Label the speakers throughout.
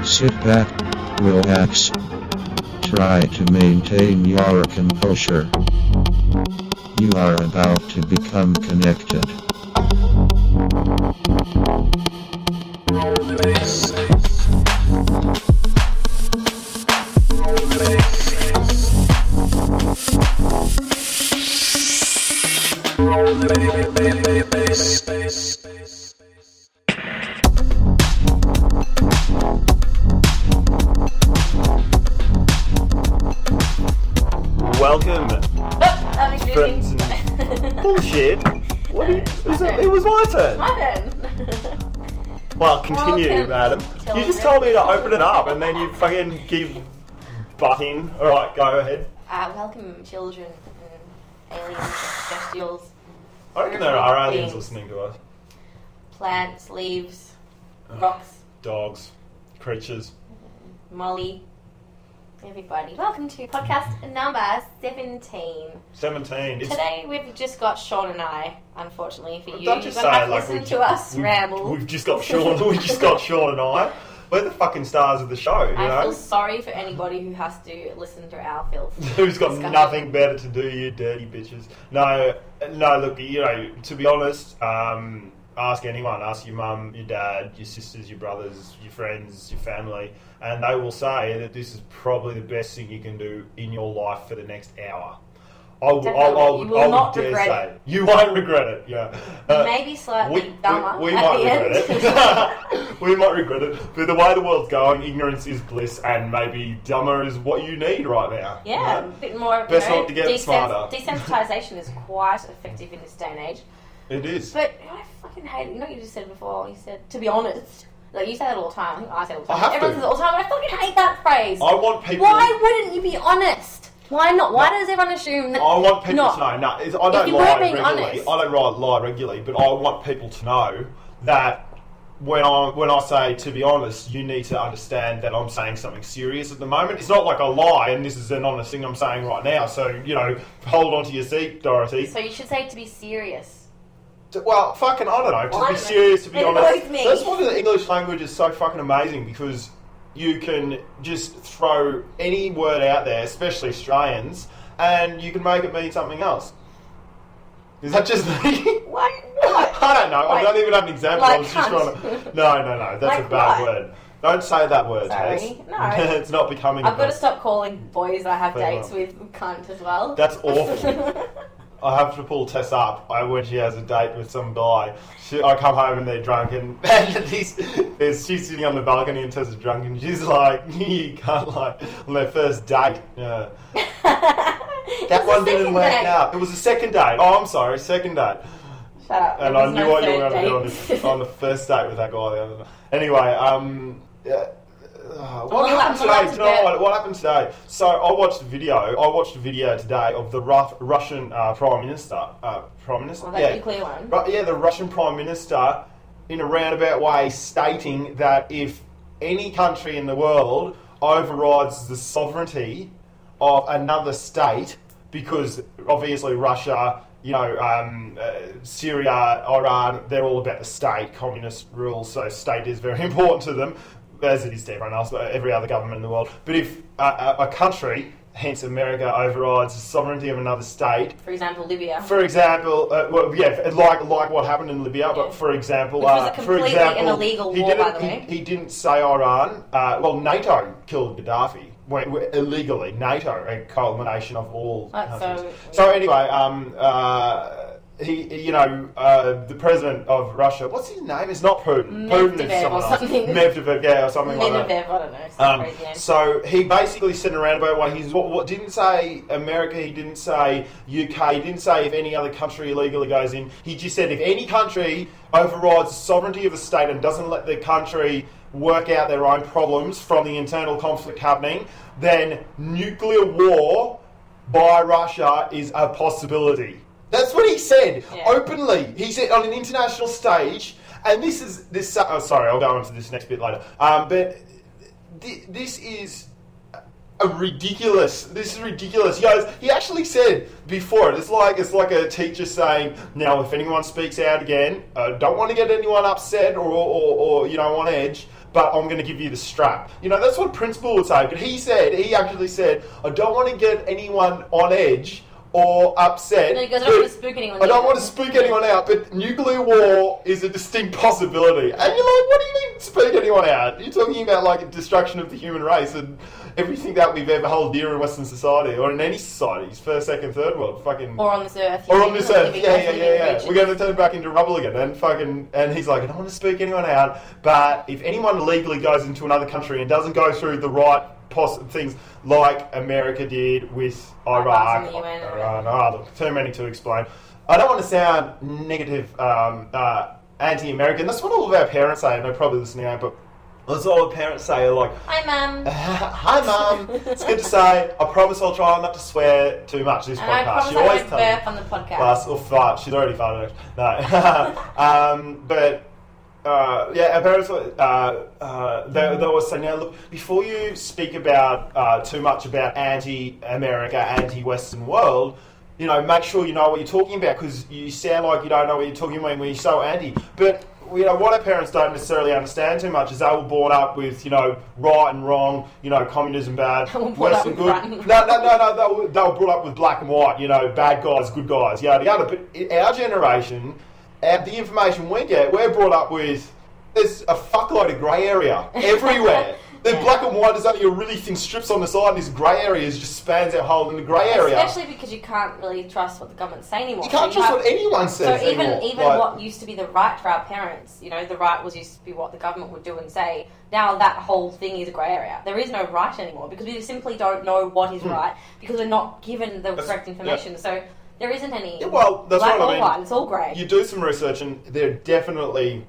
Speaker 1: Sit back, relax. Try to maintain your composure. You are about to become connected.
Speaker 2: Welcome. Bullshit. What it was my turn.
Speaker 3: My turn.
Speaker 2: Well, continue, madam. You just told me to open it up and then you fucking keep butting. Alright, go ahead.
Speaker 3: Welcome, children and aliens, celestials.
Speaker 2: I reckon there are aliens listening to us.
Speaker 3: Plants, leaves, rocks,
Speaker 2: Dogs, creatures.
Speaker 3: Molly, everybody. Welcome to podcast number 17.
Speaker 2: 17.
Speaker 3: Today we've just got Shaun and I, unfortunately for you.
Speaker 2: Don't just
Speaker 3: You're going to have to
Speaker 2: say it
Speaker 3: listen to us ramble.
Speaker 2: We've just got Shaun. We've just got Shaun and I. We're the fucking stars of the show, you know?
Speaker 3: I feel sorry for anybody who has to listen to our filth.
Speaker 2: Who's got nothing better to do, you dirty bitches. No, look, you know, to be honest, ask anyone. Ask your mum, your dad, your sisters, your brothers, your friends, your family, and they will say that this is probably the best thing you can do in your life for the next hour. I would dare say it. You won't regret it, yeah.
Speaker 3: Maybe slightly dumber.
Speaker 2: We might regret it. We might regret it. But the way the world's going, ignorance is bliss, and maybe dumber is what you need right now.
Speaker 3: Yeah, a bit more.
Speaker 2: Best not to get smarter.
Speaker 3: Desensitization is quite effective in this day and age.
Speaker 2: It is.
Speaker 3: But I fucking hate it. You know what you just said before? You said, to be honest. Like, you say that all the time. I think I say it all the time.
Speaker 2: I have
Speaker 3: Everyone
Speaker 2: to.
Speaker 3: says it all the time, but I fucking hate that phrase.
Speaker 2: I want people...
Speaker 3: Why wouldn't you be honest? Why not? Why does everyone assume that...
Speaker 2: I want people to know. No, I don't lie regularly.
Speaker 3: Honest.
Speaker 2: I don't lie regularly, but I want people to know that when I say, to be honest, you need to understand that I'm saying something serious at the moment. It's not like a lie, and this is an honest thing I'm saying right now. So, you know, hold on to your seat, Dorothy.
Speaker 3: So you should say to be serious.
Speaker 2: Well, fucking, I don't know. To be serious, to be honest. That's why the English language is so fucking amazing, because you can just throw any word out there, especially Australians, and you can make it mean something else. Is that just me?
Speaker 3: What?
Speaker 2: I don't know. I don't even have an example.
Speaker 3: Like
Speaker 2: I was just trying to... No. That's
Speaker 3: like
Speaker 2: a bad
Speaker 3: what?
Speaker 2: word. Don't say that word,
Speaker 3: Sorry.
Speaker 2: Tess.
Speaker 3: No.
Speaker 2: It's not becoming...
Speaker 3: I've got to stop calling boys I have
Speaker 2: Fair
Speaker 3: dates
Speaker 2: enough.
Speaker 3: with cunt as well.
Speaker 2: That's awful. I have to pull Tess up when she has a date with some guy. I come home and they're drunk, and she's sitting on the balcony and Tess is drunk, and she's like, you can't, like, on their first date. Yeah. That one didn't work out. It was the second date. Oh, I'm sorry, second date.
Speaker 3: Shut up.
Speaker 2: And I knew what you were going to do on the first date with that guy the other night. Anyway, what happened today? Do you know what happened today? So I watched a video today of the Russian Prime Minister.
Speaker 3: Well, that nuclear one.
Speaker 2: Yeah, the Russian Prime Minister, in a roundabout way, stating that if any country in the world overrides the sovereignty of another state, because obviously Russia, you know, Syria, Iran, they're all about the state, communist rules, so state is very important to them, as it is to everyone else, every other government in the world. But if a country, hence America, overrides the sovereignty of another state...
Speaker 3: For example, Libya.
Speaker 2: For example, like what happened in Libya, but for example...
Speaker 3: Which was a completely an illegal war, by the way.
Speaker 2: He didn't say Iran. NATO killed Gaddafi. Illegally. NATO, a culmination of all countries. So anyway, the president of Russia, what's his name? It's not Putin. Putin is someone else.
Speaker 3: Medvedev,
Speaker 2: yeah, or something like that.
Speaker 3: Medvedev, I don't know.
Speaker 2: So he basically said in a roundabout way, what didn't say America, he didn't say UK, he didn't say if any other country illegally goes in. He just said if any country overrides the sovereignty of a state and doesn't let the country work out their own problems from the internal conflict happening, then nuclear war by Russia is a possibility. That's what he said, openly. He said on an international stage, and sorry, I'll go on to this next bit later. But this is ridiculous. This is ridiculous. He actually said before it's like a teacher saying, now if anyone speaks out again, don't want to get anyone upset or on edge, but I'm going to give you the strap. That's what principal would say. But he actually said, I don't want to get anyone on edge or upset.
Speaker 3: No, he goes, I don't want to spook anyone out.
Speaker 2: I don't want to spook anyone out, but nuclear war is a distinct possibility. And you're like, what do you mean spook anyone out? You're talking about like destruction of the human race and everything that we've ever held dear in Western society or in any societies, first, second, third world, fucking.
Speaker 3: Or on this earth.
Speaker 2: Or on this earth, yeah. We're going to turn back into rubble again, and he's like, I don't want to spook anyone out, but if anyone illegally goes into another country and doesn't go through the right things like America did with Iraq. Look, too many to explain. I don't want to sound negative, anti-American. That's what all of our parents say. They're probably listening out, but that's all our parents say. Like,
Speaker 3: hi, Mum.
Speaker 2: Hi, Mum. It's good to say. I promise I'll try not to swear too much this podcast.
Speaker 3: I promise
Speaker 2: She always
Speaker 3: I won't burp on the podcast.
Speaker 2: Or fart. She's already farted. No. But. Our parents, they were saying, now look, before you speak about too much about anti-America, anti-Western world, make sure you know what you're talking about, because you sound like you don't know what you're talking about when you're so anti. But what our parents don't necessarily understand too much is they were brought up with right and wrong, communism bad, Western good. No, they were brought up with black and white, bad guys, good guys, yada yada. But in our generation, the information we get, we're brought up with, there's a fuckload of grey area everywhere. The black and white is only a really thin strips on the side, and this grey area just spans out whole in the grey area.
Speaker 3: Especially because you can't really trust what the governments say anymore.
Speaker 2: You can't trust what anyone says
Speaker 3: anymore. So even what used to be the right for our parents, the right used to be what the government would do and say, now that whole thing is a grey area. There is no right anymore, because we simply don't know what is right, because we're not given the correct information. Yeah. So there isn't any
Speaker 2: that's
Speaker 3: black
Speaker 2: what
Speaker 3: or
Speaker 2: I mean.
Speaker 3: white, it's all grey.
Speaker 2: You do some research and there definitely,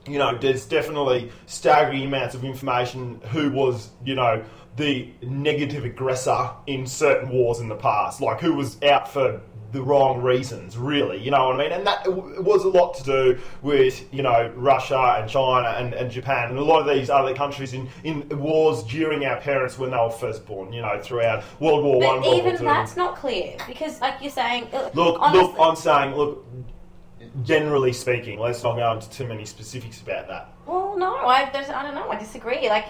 Speaker 2: there's definitely staggering amounts of information who was, the negative aggressor in certain wars in the past, like who was out for the wrong reasons, really, you know what I mean? And that was a lot to do with, Russia and China and Japan and a lot of these other countries in wars during our parents when they were first born, throughout World War One, World War Two.
Speaker 3: Even that's not clear, because like you're saying...
Speaker 2: I'm saying, generally speaking, let's not go into too many specifics about that.
Speaker 3: Well, no, I don't know, I disagree. Like,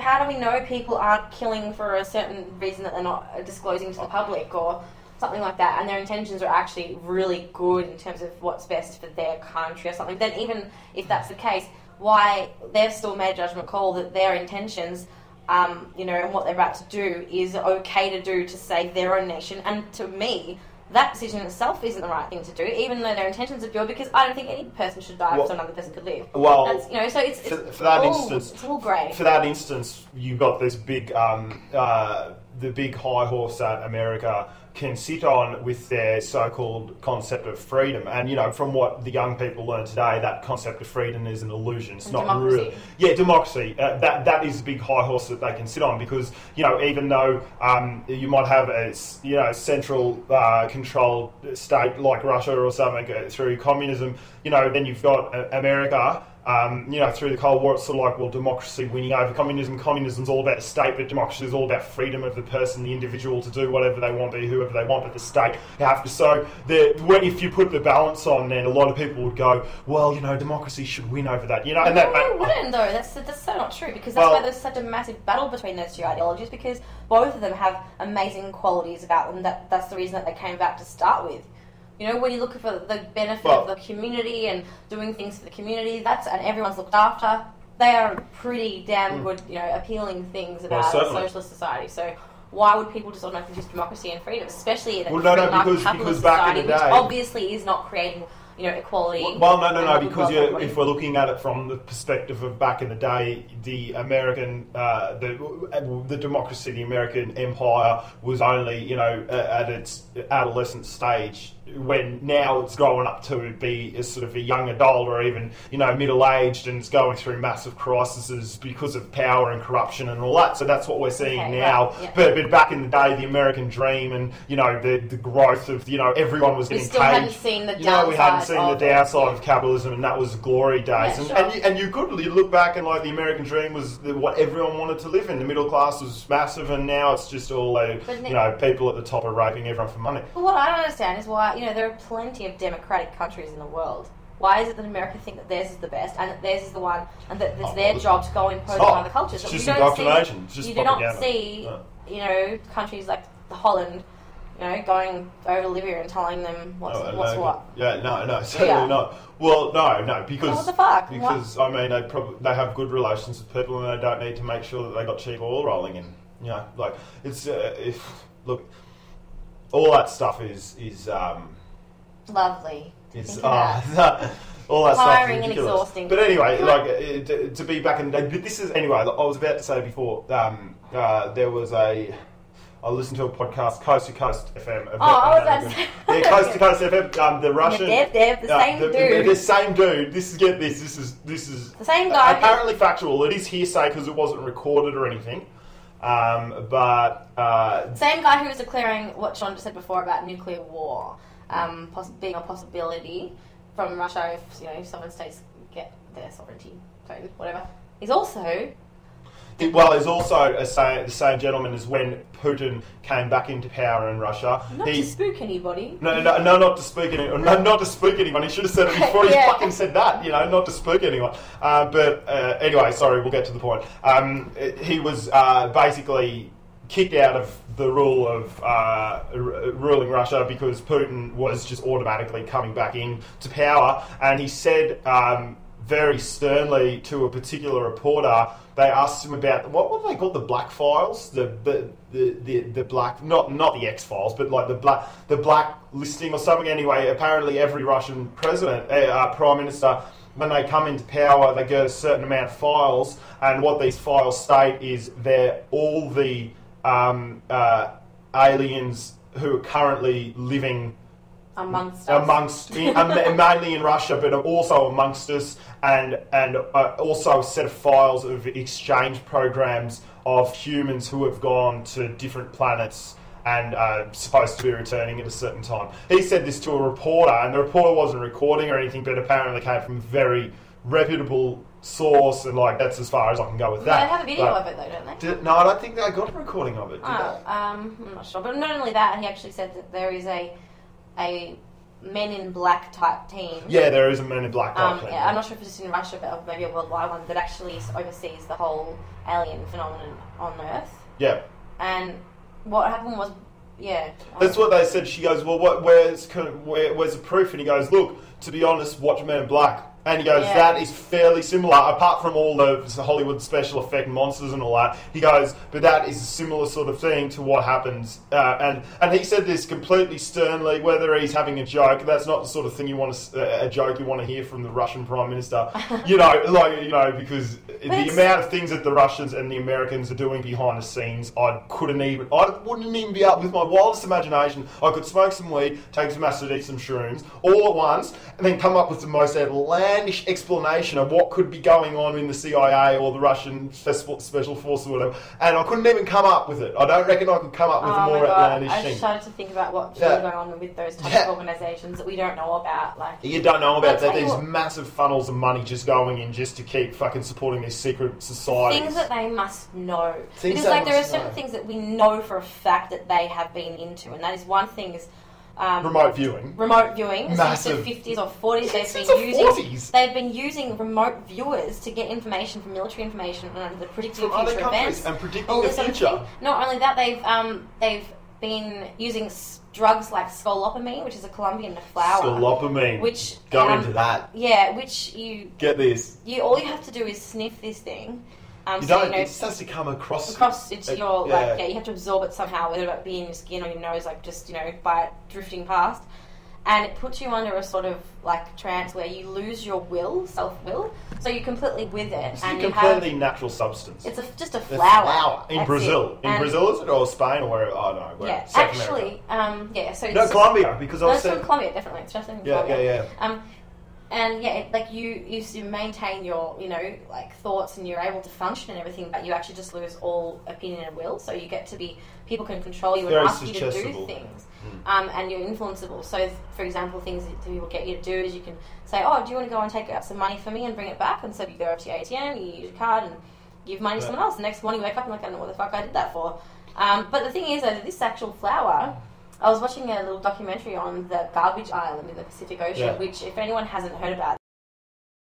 Speaker 3: how do we know people aren't killing for a certain reason that they're not disclosing to the public or something like that, and their intentions are actually really good in terms of what's best for their country or something? Then even if that's the case, why they've still made a judgment call that their intentions, and what they're about to do is okay to do to save their own nation? And to me, that decision itself isn't the right thing to do, even though their intentions are pure, because I don't think any person should die so another person could live.
Speaker 2: Well,
Speaker 3: so it's all grey.
Speaker 2: For that instance, you've got this big, the big high horse that America can sit on with their so-called concept of freedom. And, from what the young people learn today, that concept of freedom is an illusion. It's not real. Yeah, democracy. That is a big high horse that they can sit on because, even though you might have a, central controlled state like Russia or something through communism, then you've got America. Through the Cold War, it's sort of like, well, democracy winning over communism. Communism's all about the state, but democracy is all about freedom of the person, the individual, to do whatever they want, be whoever they want, but the state have to. So, if you put the balance on, then a lot of people would go, well, democracy should win over that. And that
Speaker 3: it wouldn't, though. That's so not true, because that's why there's such a massive battle between those two ideologies, because both of them have amazing qualities about them. That's the reason that they came about to start with. When you're looking for the benefit of the community and doing things for the community, and everyone's looked after, they are pretty damn good, appealing things about a socialist society. So why would people just automatically choose democracy and freedom, especially in a capitalist society, which obviously is not creating, equality?
Speaker 2: Well, no, because if we're looking at it from the perspective of back in the day, the American, the democracy, the American empire was only, at its adolescent stage. when now it's growing up to be a sort of a young adult or even, middle-aged, and it's going through massive crises because of power and corruption and all that. So that's what we're seeing now.
Speaker 3: Right, yeah.
Speaker 2: But back in the day, the American dream and, the growth of, everyone was getting paid.
Speaker 3: We still hadn't seen the downside.
Speaker 2: We hadn't seen the downside of capitalism, and that was glory days.
Speaker 3: Yeah,
Speaker 2: and you could look back and, the American dream was what everyone wanted to live in. The middle class was massive, and now it's just all, people at the top are raping everyone for money.
Speaker 3: But what I don't understand is why, there are plenty of democratic countries in the world. Why is it that America think that theirs is the best and that theirs is the one and that it's their job to go impose on other cultures?
Speaker 2: It's just indoctrination.
Speaker 3: You do not see, countries like Holland, going over to Libya and telling them what's what.
Speaker 2: Yeah, no, certainly not. Well, no, because
Speaker 3: what the fuck?
Speaker 2: Because they have good relations with people and they don't need to make sure that they got cheap oil rolling in. It's look, all that stuff is
Speaker 3: lovely.
Speaker 2: It's all that
Speaker 3: tiring
Speaker 2: stuff is
Speaker 3: and exhausting.
Speaker 2: But anyway, to be back in the day. But this is anyway. I was about to say before. There was I listened to a podcast, Coast to Coast FM. Coast to Coast FM. The Russian, the same dude. This is
Speaker 3: the same guy.
Speaker 2: Apparently factual. It is hearsay because it wasn't recorded or anything. But
Speaker 3: same guy who was declaring what Shaun just said before about nuclear war, being a possibility from Russia if sovereign states get their sovereignty, whatever. He's also.
Speaker 2: There's also the same gentleman as when Putin came back into power in Russia.
Speaker 3: Not to spook anybody.
Speaker 2: No, not to spook anyone. No, not to spook anyone. He should have said it before he fucking said that. Not to spook anyone. But anyway, sorry, we'll get to the point. He was basically kicked out of the rule of ruling Russia because Putin was just automatically coming back into power, and he said very sternly to a particular reporter. They asked him about what were they called, the black files, the black, not the X files, but like the black listing or something. Anyway, apparently every Russian president, prime minister, when they come into power, they get a certain amount of files, and what these files state is they're all the aliens who are currently living
Speaker 3: amongst us.
Speaker 2: Mainly in Russia, but also amongst us, and also a set of files of exchange programs of humans who have gone to different planets and are supposed to be returning at a certain time. He said this to a reporter, and the reporter wasn't recording or anything, but apparently came from a very reputable source, and that's as far as I can go with that.
Speaker 3: They have a video of it though, don't they?
Speaker 2: No, I don't think they got a recording of it.
Speaker 3: I'm not sure. But not only that, he actually said that there is a Men in Black type team.
Speaker 2: Yeah, there is a Men in Black type team.
Speaker 3: Yeah, I'm not sure if it's in Russia, but maybe a worldwide one that actually oversees the whole alien phenomenon on Earth.
Speaker 2: Yeah.
Speaker 3: And what happened was,
Speaker 2: that's what they said. She goes, well, where's the proof? And he goes, look, to be honest, watch Men in Black. And he goes, that is fairly similar, apart from all the Hollywood special effect monsters and all that. He goes, but that is a similar sort of thing to what happens. And he said this completely sternly, whether he's having a joke. That's not the sort of thing a joke you want to hear from the Russian Prime Minister. Because the amount of things that the Russians and the Americans are doing behind the scenes, I wouldn't even be up with my wildest imagination. I could smoke some weed, take some acid, eat some shrooms, all at once, and then come up with the most outlandish explanation of what could be going on in the CIA or the Russian Special Force or whatever, and I couldn't even come up with it. I don't reckon I could come up with a more outlandish thing.
Speaker 3: I started to think about what's really going on with those types of organisations that we don't know about.
Speaker 2: You don't know about that. There's massive funnels of money just going in just to keep fucking supporting these secret societies.
Speaker 3: Things that they must know. Because there are certain things that we know for a fact that they have been into, and that is one thing is
Speaker 2: remote viewing.
Speaker 3: Massive. Since the 50s or 40s, they've been using remote viewers to get information from military information and the predicting
Speaker 2: from
Speaker 3: future events
Speaker 2: and predicting the future.
Speaker 3: Not only that, they've been using drugs like scolopamine, which is a Colombian flower.
Speaker 2: Scolopamine.
Speaker 3: Which
Speaker 2: go into that.
Speaker 3: Yeah, which you
Speaker 2: get this.
Speaker 3: All you have to do is sniff this thing.
Speaker 2: It has to come across
Speaker 3: into your you have to absorb it somehow, whether it be in your skin or your nose, by it drifting past. and it puts you under a sort of like trance where you lose your self-will, so you're completely with it.
Speaker 2: It's a completely natural substance.
Speaker 3: It's just a flower.
Speaker 2: In Brazil. In Brazil, is it? Or Spain, or wherever? Oh, no.
Speaker 3: Yeah,
Speaker 2: South
Speaker 3: actually,
Speaker 2: America.
Speaker 3: so
Speaker 2: no, Colombia, because I've
Speaker 3: seen... Colombia, definitely. It's just in Colombia.
Speaker 2: Yeah.
Speaker 3: And you maintain your, like thoughts, and you're able to function and everything, but you actually just lose all opinion and will. So you get to be, people can control you and ask you to do things, and you're influenceable. So, for example, things that people get you to do is you can say, "Oh, do you want to go and take out some money for me and bring it back?" And so you go up to your ATM, you use your card, and give money to someone else. The next morning you wake up and like, I don't know what the fuck I did that for. But the thing is, though, this actual flower. I was watching a little documentary on the garbage island in the Pacific Ocean, which, if anyone hasn't heard about,